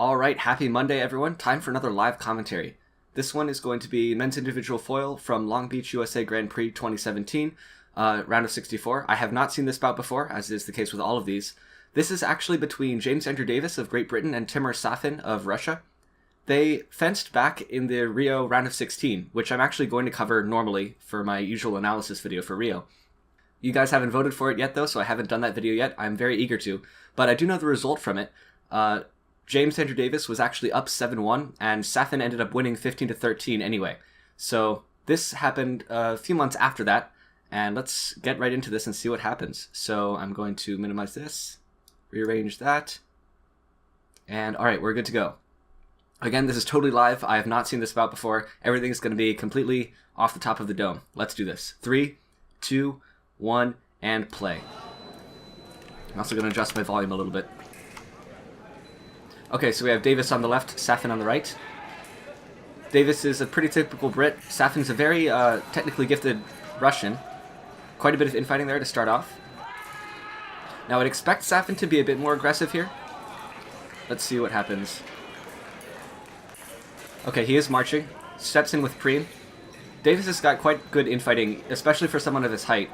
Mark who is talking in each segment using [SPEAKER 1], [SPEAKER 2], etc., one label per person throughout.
[SPEAKER 1] Alright, happy Monday everyone. Time for another live commentary. This one is going to be men's individual foil from Long Beach, USA Grand Prix 2017, round of 64. I have not seen this bout before, as is the case with all of these. This is actually between James Andrew Davis of Great Britain and Timur Safin of Russia. They fenced back in the Rio round of 16, which I'm actually going to cover normally for my usual analysis video for Rio. You guys haven't voted for it yet though, so I haven't done that video yet. I'm very eager to, but I do know the result from it. James Andrew Davis was actually up 7-1, and Safin ended up winning 15-13 anyway. So this happened a few months after that, and let's get right into this and see what happens. So I'm going to minimize this, rearrange that, and alright, we're good to go. Again, this is totally live. I have not seen this bout before. Everything's going to be completely off the top of the dome. Let's do this. 3, 2, 1, and play. I'm also going to adjust my volume a little bit. Okay, so we have Davis on the left, Safin on the right. Davis is a pretty typical Brit. Safin's a very technically gifted Russian. Quite a bit of infighting there to start off. Now I'd expect Safin to be a bit more aggressive here. Let's see what happens. Okay, he is marching. Steps in with Preem. Davis has got quite good infighting, especially for someone of his height.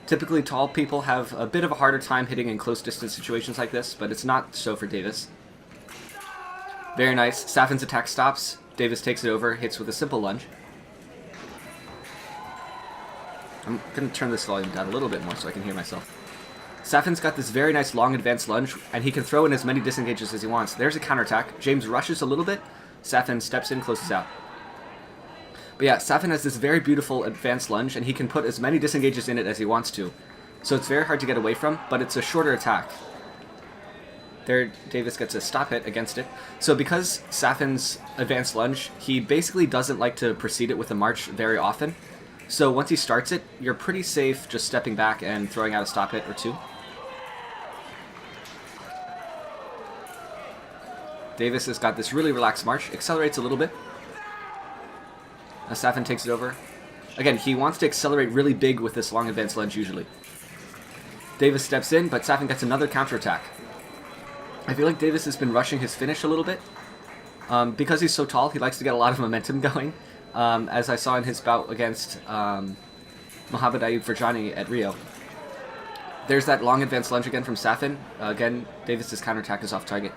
[SPEAKER 1] Typically tall people have a bit of a harder time hitting in close distance situations like this, but it's not so for Davis. Very nice. Safin's attack stops. Davis takes it over, hits with a simple lunge. I'm going to turn this volume down a little bit more so I can hear myself. Safin's got this very nice long advanced lunge, and he can throw in as many disengages as he wants. There's a counterattack. James rushes a little bit. Safin steps in, closes out. But yeah, Safin has this very beautiful advanced lunge, and he can put as many disengages in it as he wants to. So it's very hard to get away from, but it's a shorter attack. There, Davis gets a stop hit against it. So because Safin's advanced lunge, he basically doesn't like to precede it with a march very often. So once he starts it, you're pretty safe just stepping back and throwing out a stop hit or two. Davis has got this really relaxed march, accelerates a little bit. As Safin takes it over. Again, he wants to accelerate really big with this long advanced lunge usually. Davis steps in, but Safin gets another counterattack. I feel like Davis has been rushing his finish a little bit. Because he's so tall, he likes to get a lot of momentum going. As I saw in his bout against Mohamed Ayub Farjani at Rio. There's that long advanced lunge again from Safin. Again, Davis's counterattack is off target.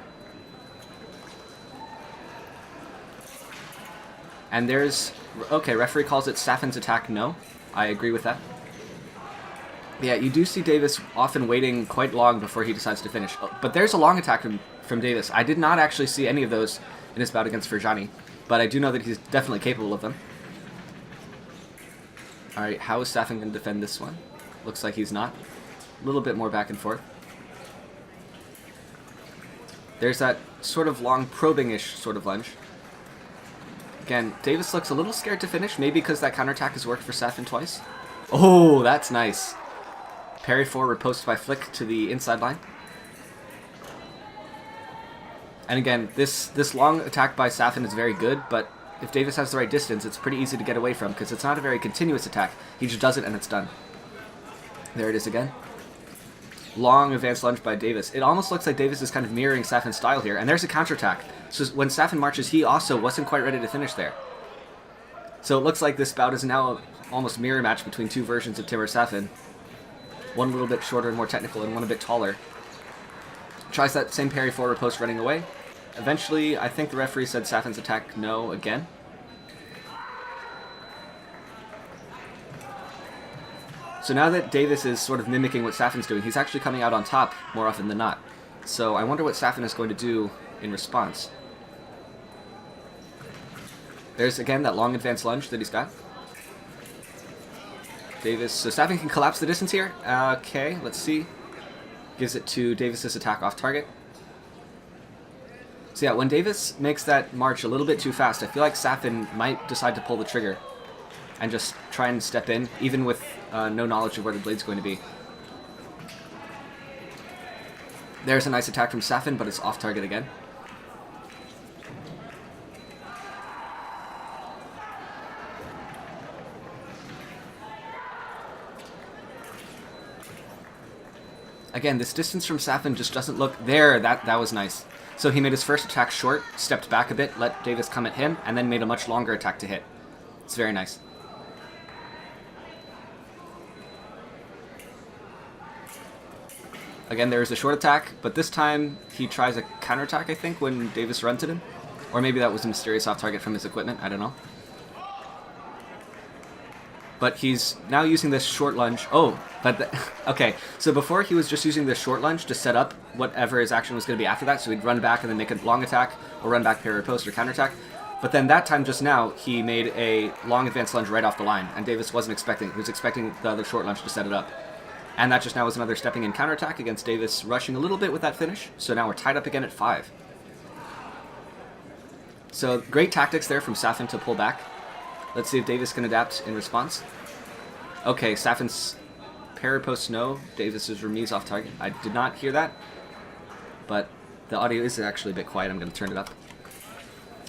[SPEAKER 1] And there's... Okay, referee calls it Safin's attack no. I agree with that. Yeah, you do see Davis often waiting quite long before he decides to finish. But there's a long attack from Davis. I did not actually see any of those in his bout against Farjani, but I do know that he's definitely capable of them. Alright, how is Safin going to defend this one? Looks like he's not. A little bit more back and forth. There's that sort of long probing-ish sort of lunge. Again, Davis looks a little scared to finish, maybe because that counterattack has worked for Safin twice. Oh, that's nice. Parry 4 riposte by flick to the inside line. And again, this long attack by Safin is very good, but if Davis has the right distance, it's pretty easy to get away from, because it's not a very continuous attack. He just does it and it's done. There it is again. Long advanced lunge by Davis. It almost looks like Davis is kind of mirroring Safin's style here, and there's a counterattack. So when Safin marches, he also wasn't quite ready to finish there. So it looks like this bout is now almost mirror match between two versions of Timur Safin. One a little bit shorter and more technical, and one a bit taller. Tries that same parry 4 riposte running away. Eventually, I think the referee said Safin's attack no again. So now that Davis is sort of mimicking what Safin's doing, he's actually coming out on top more often than not. So I wonder what Safin is going to do in response. There's again that long advanced lunge that he's got. Davis, so Safin can collapse the distance here. Okay, let's see. Gives it to Davis's attack off target. So yeah, when Davis makes that march a little bit too fast, I feel like Safin might decide to pull the trigger and just try and step in, even with no knowledge of where the blade's going to be. There's a nice attack from Safin, but it's off target again. Again, this distance from Safin just doesn't look... There, that was nice. So he made his first attack short, stepped back a bit, let Davis come at him, and then made a much longer attack to hit. It's very nice. Again, there is a short attack, but this time he tries a counterattack, I think, when Davis runs at him. Or maybe that was a mysterious off-target from his equipment, I don't know. But he's now using this short lunge. Oh, but okay. So before he was just using this short lunge to set up whatever his action was going to be after that. So he'd run back and then make a long attack, or run back, parry, post, or counterattack. But then that time just now, he made a long advanced lunge right off the line, and Davis wasn't expecting. He was expecting the other short lunge to set it up. And that just now was another stepping in counterattack against Davis rushing a little bit with that finish. So now we're tied up again at 5. So great tactics there from Safin to pull back. Let's see if Davis can adapt in response. Okay, Safin's parry post no. Davis's remise off target. I did not hear that, but the audio is actually a bit quiet. I'm going to turn it up.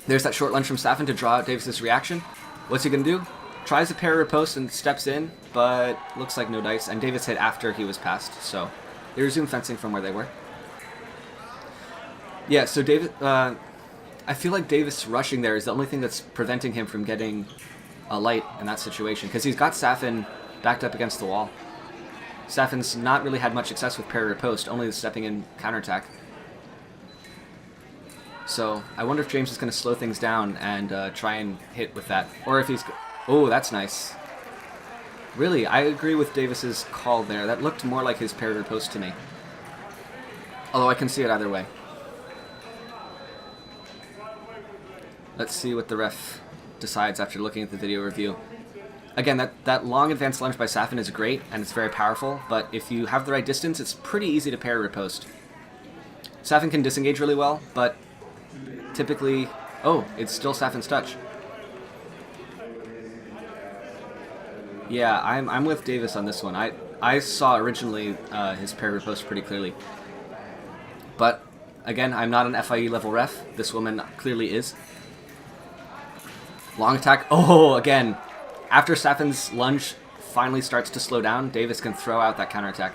[SPEAKER 1] There's that short lunge from Safin to draw out Davis's reaction. What's he going to do? Tries a parry post and steps in, but looks like no dice. And Davis hit after he was passed, so they resume fencing from where they were. Yeah, so Davis... I feel like Davis rushing there is the only thing that's preventing him from getting a light in that situation, because he's got Safin backed up against the wall. Safin's not really had much success with parry or post, only the stepping in counterattack. So I wonder if James is going to slow things down and try and hit with that, or if he's... Oh, that's nice. Really, I agree with Davis's call there. That looked more like his parry or post to me. Although I can see it either way. Let's see what the ref decides after looking at the video review. Again, that long advanced lunge by Safin is great, and it's very powerful, but if you have the right distance, it's pretty easy to parry or post. Safin can disengage really well, but typically... Oh, it's still Safin's touch. Yeah, I'm with Davis on this one. I saw originally his parry or post pretty clearly. But, again, I'm not an FIE level ref. This woman clearly is. Long attack. Oh, again. After Safin's lunge finally starts to slow down, Davis can throw out that counterattack.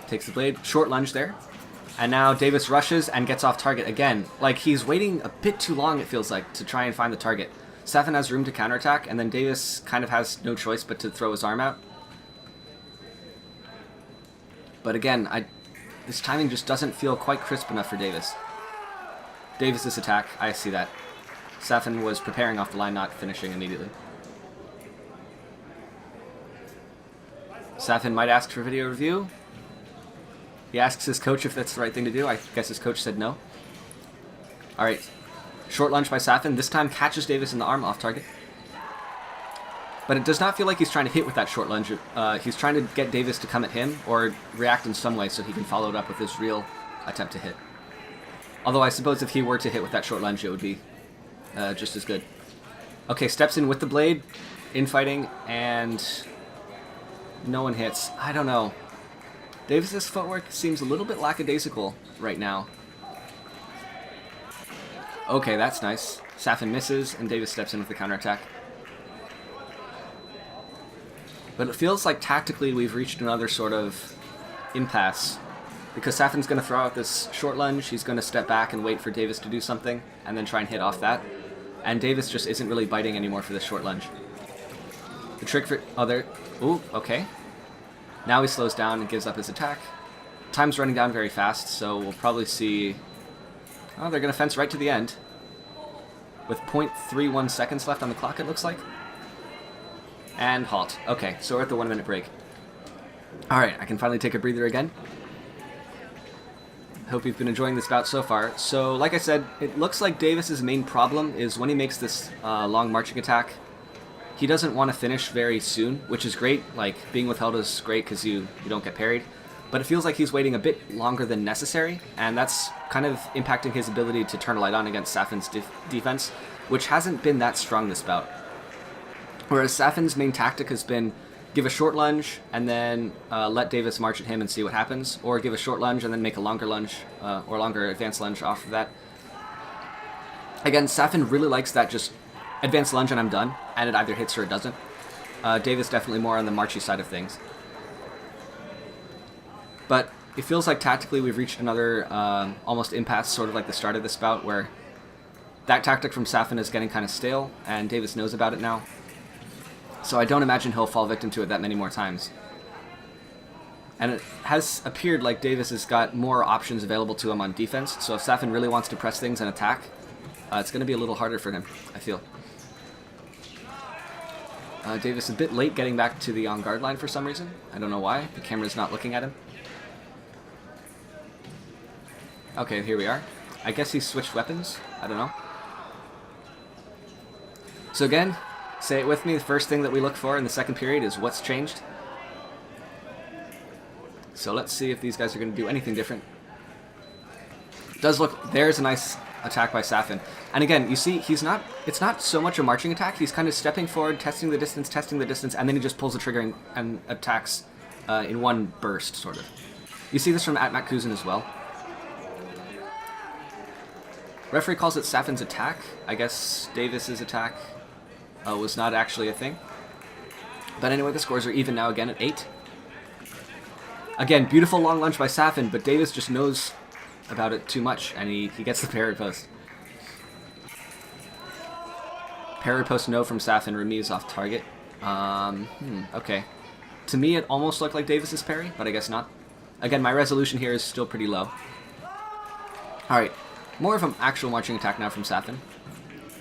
[SPEAKER 1] Takes the blade. Short lunge there. And now Davis rushes and gets off target again. Like, he's waiting a bit too long, it feels like, to try and find the target. Safin has room to counterattack, and then Davis kind of has no choice but to throw his arm out. But again, this timing just doesn't feel quite crisp enough for Davis. Davis's attack, I see that. Safin was preparing off the line, not finishing immediately. Safin might ask for video review. He asks his coach if that's the right thing to do. I guess his coach said no. Alright. Short lunge by Safin. This time catches Davis in the arm off target. But it does not feel like he's trying to hit with that short lunge. He's trying to get Davis to come at him or react in some way so he can follow it up with his real attempt to hit. Although I suppose if he were to hit with that short lunge, it would be just as good. Okay, steps in with the blade, infighting, and no one hits. I don't know. Davis's footwork seems a little bit lackadaisical right now. Okay, that's nice. Safin misses, and Davis steps in with the counterattack. But it feels like tactically we've reached another sort of impasse. Because Safin's going to throw out this short lunge, he's going to step back and wait for Davis to do something, and then try and hit off that. And Davis just isn't really biting anymore for this short lunge. The trick for... Oh, there... Ooh, okay. Now he slows down and gives up his attack. Time's running down very fast, so we'll probably see... Oh, they're going to fence right to the end. With 0.31 seconds left on the clock, it looks like. And halt. Okay, so we're at the 1 minute break. Alright, I can finally take a breather again. Hope you've been enjoying this bout so far. So, like I said, it looks like Davis's main problem is when he makes this long marching attack, he doesn't want to finish very soon, which is great. Like, being withheld is great because you don't get parried. But it feels like he's waiting a bit longer than necessary, and that's kind of impacting his ability to turn a light on against Safin's defense, which hasn't been that strong this bout. Whereas Safin's main tactic has been give a short lunge and then let Davis march at him and see what happens, or give a short lunge and then make a longer lunge, or longer advanced lunge off of that. Again, Safin really likes that just advanced lunge and I'm done, and it either hits or it doesn't. Davis definitely more on the marchy side of things. But it feels like tactically we've reached another almost impasse, sort of like the start of this bout, where that tactic from Safin is getting kind of stale, and Davis knows about it now. So I don't imagine he'll fall victim to it that many more times. And it has appeared like Davis has got more options available to him on defense, so if Safin really wants to press things and attack, it's going to be a little harder for him, I feel. Davis a bit late getting back to the on-guard line for some reason. I don't know why. The camera's not looking at him. Okay, here we are. I guess he switched weapons. I don't know. So again, say it with me, the first thing that we look for in the second period is what's changed. So let's see if these guys are going to do anything different. Does look, there's a nice attack by Safin. And again, you see, it's not so much a marching attack, he's kind of stepping forward, testing the distance, and then he just pulls the trigger and attacks in one burst, sort of. You see this from Matt Kuzen as well. Referee calls it Safin's attack. I guess Davis's attack was not actually a thing. But anyway, the scores are even now again at 8. Again, beautiful long lunge by Safin, but Davis just knows about it too much, and he gets the parry post. Parry post no from Safin, remise off target. Okay. To me, it almost looked like Davis's parry, but I guess not. Again, my resolution here is still pretty low. Alright, more of an actual marching attack now from Safin.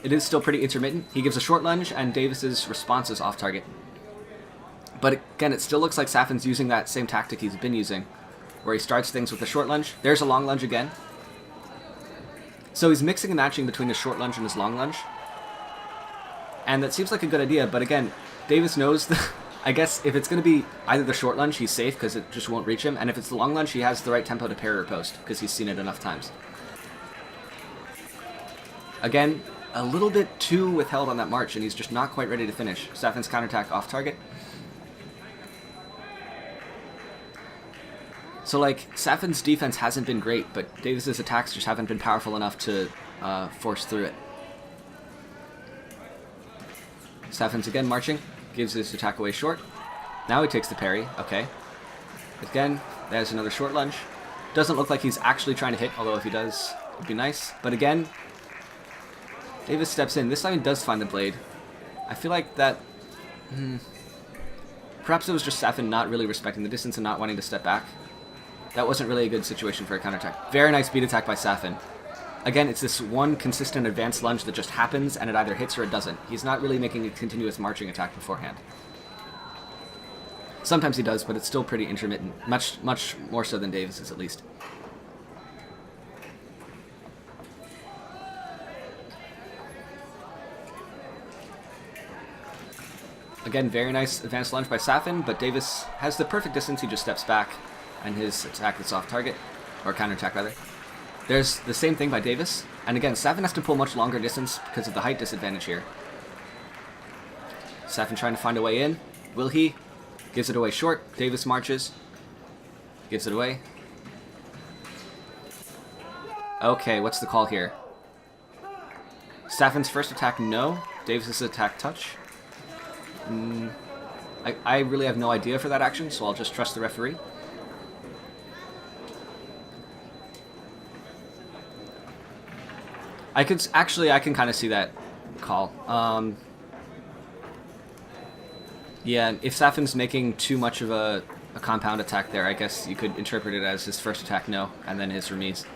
[SPEAKER 1] It is still pretty intermittent. He gives a short lunge, and Davis's response is off target. But again, it still looks like Safin's using that same tactic he's been using, where he starts things with a short lunge. There's a long lunge again. So he's mixing and matching between his short lunge and his long lunge. And that seems like a good idea, but again, Davis knows that I guess if it's going to be either the short lunge, he's safe because it just won't reach him, and if it's the long lunge, he has the right tempo to parry or post because he's seen it enough times. Again, a little bit too withheld on that march, and he's just not quite ready to finish. Safin's counterattack off target. So, like, Safin's defense hasn't been great, but Davis's attacks just haven't been powerful enough to force through it. Safin's again marching, gives his attack away short. Now he takes the parry, okay. Again, there's another short lunge. Doesn't look like he's actually trying to hit, although if he does, it'd be nice. But again, Davis steps in. This time he does find the blade. I feel like that... perhaps it was just Safin not really respecting the distance and not wanting to step back. That wasn't really a good situation for a counterattack. Very nice beat attack by Safin. Again, it's this one consistent advanced lunge that just happens and it either hits or it doesn't. He's not really making a continuous marching attack beforehand. Sometimes he does, but it's still pretty intermittent. Much more so than Davis's, at least. Again, very nice advanced lunge by Safin, but Davis has the perfect distance. He just steps back, and his attack is off target, or counterattack rather. There's the same thing by Davis, and again, Safin has to pull much longer distance because of the height disadvantage here. Safin trying to find a way in. Will he? Gives it away short. Davis marches. Gives it away. Okay, what's the call here? Safin's first attack, no. Davis's attack, touch. I really have no idea for that action, so I'll just trust the referee. I can kind of see that call. Yeah, if Safin's making too much of a compound attack there, I guess you could interpret it as his first attack, no, and then his remise.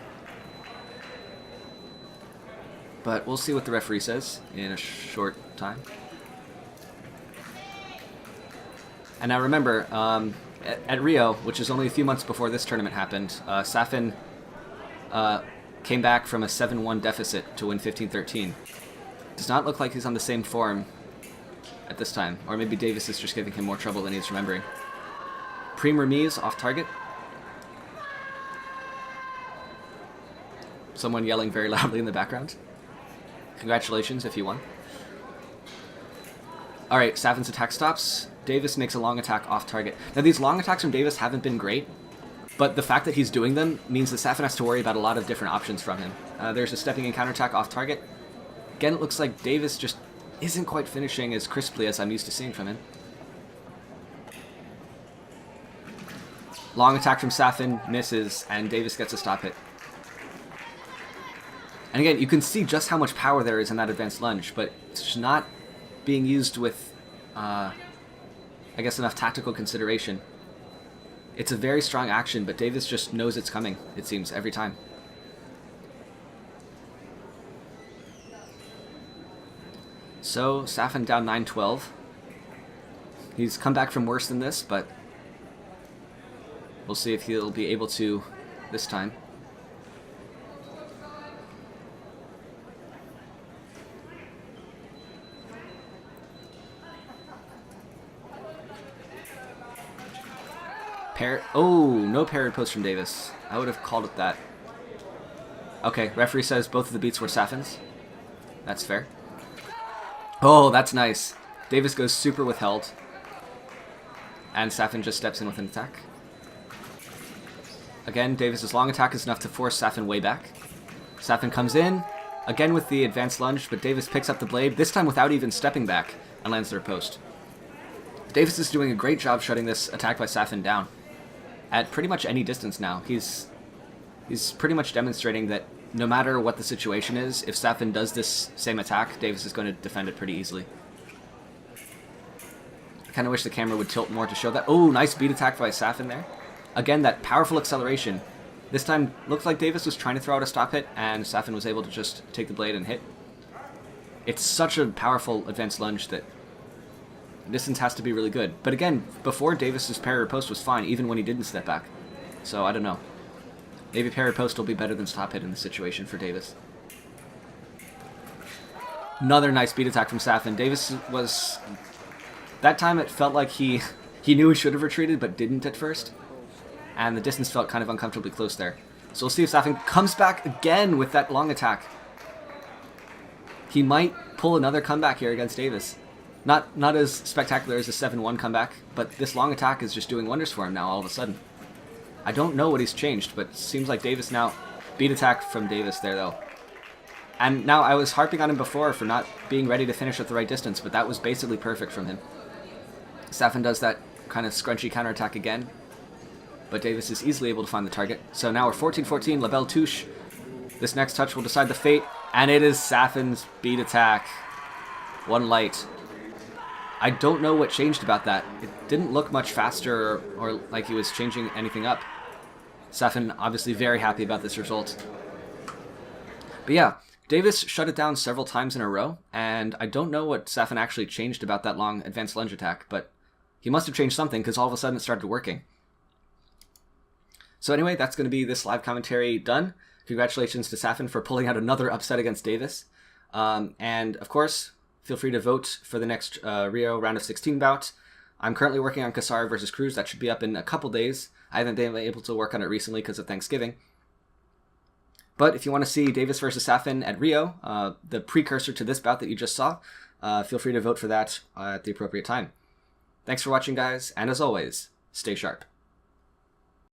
[SPEAKER 1] But we'll see what the referee says in a short time. And now remember, at Rio, which is only a few months before this tournament happened, Safin came back from a 7-1 deficit to win 15-13. Does not look like he's on the same form at this time. Or maybe Davis is just giving him more trouble than he's remembering. Prime remise off target. Someone yelling very loudly in the background. Congratulations if you won. Alright, Safin's attack stops. Davis makes a long attack off target. Now these long attacks from Davis haven't been great, but the fact that he's doing them means that Safin has to worry about a lot of different options from him. There's a stepping in counterattack off target. Again, it looks like Davis just isn't quite finishing as crisply as I'm used to seeing from him. Long attack from Safin, misses, and Davis gets a stop hit. And again, you can see just how much power there is in that advanced lunge, but it's just not being used with, I guess, enough tactical consideration. It's a very strong action, but Davis just knows it's coming, it seems, every time. So, Safin down 9-12. He's come back from worse than this, but we'll see if he'll be able to this time. Oh, no parried post from Davis. I would have called it that. Okay, referee says both of the beats were Safin's. That's fair. Oh, that's nice. Davis goes super withheld. And Safin just steps in with an attack. Again, Davis's long attack is enough to force Safin way back. Safin comes in, again with the advanced lunge, but Davis picks up the blade, this time without even stepping back, and lands their post. Davis is doing a great job shutting this attack by Safin down. At pretty much any distance now. He's pretty much demonstrating that no matter what the situation is, if Safin does this same attack, Davis is going to defend it pretty easily. I kind of wish the camera would tilt more to show that. Oh, nice beat attack by Safin there. Again, that powerful acceleration. This time, looked like Davis was trying to throw out a stop hit, and Safin was able to just take the blade and hit. It's such a powerful advanced lunge that distance has to be really good. But again, before Davis's parry post was fine, even when he didn't step back. So, I don't know. Maybe parry post will be better than stop hit in this situation for Davis. Another nice beat attack from Safin. Davis was... That time it felt like he knew he should have retreated, but didn't at first. And the distance felt kind of uncomfortably close there. So we'll see if Safin comes back again with that long attack. He might pull another comeback here against Davis. Not as spectacular as a 7-1 comeback, but this long attack is just doing wonders for him now all of a sudden. I don't know what he's changed, but it seems like Davis now... Beat attack from Davis there, though. And now, I was harping on him before for not being ready to finish at the right distance, but that was basically perfect from him. Safin does that kind of scrunchy counterattack again, but Davis is easily able to find the target. So now we're 14-14, La Belle Touche. This next touch will decide the fate, and it is Safin's beat attack. One light. I don't know what changed about that. It didn't look much faster or like he was changing anything up. Safin obviously very happy about this result. But yeah, Davis shut it down several times in a row, and I don't know what Safin actually changed about that long advanced lunge attack, but he must have changed something because all of a sudden it started working. So anyway, that's going to be this live commentary done. Congratulations to Safin for pulling out another upset against Davis. And of course, feel free to vote for the next Rio round of 16 bout. I'm currently working on Cassara versus Kruse. That should be up in a couple days. I haven't been able to work on it recently because of Thanksgiving. But if you want to see Davis versus Safin at Rio, the precursor to this bout that you just saw, feel free to vote for that at the appropriate time. Thanks for watching, guys, and as always, stay sharp.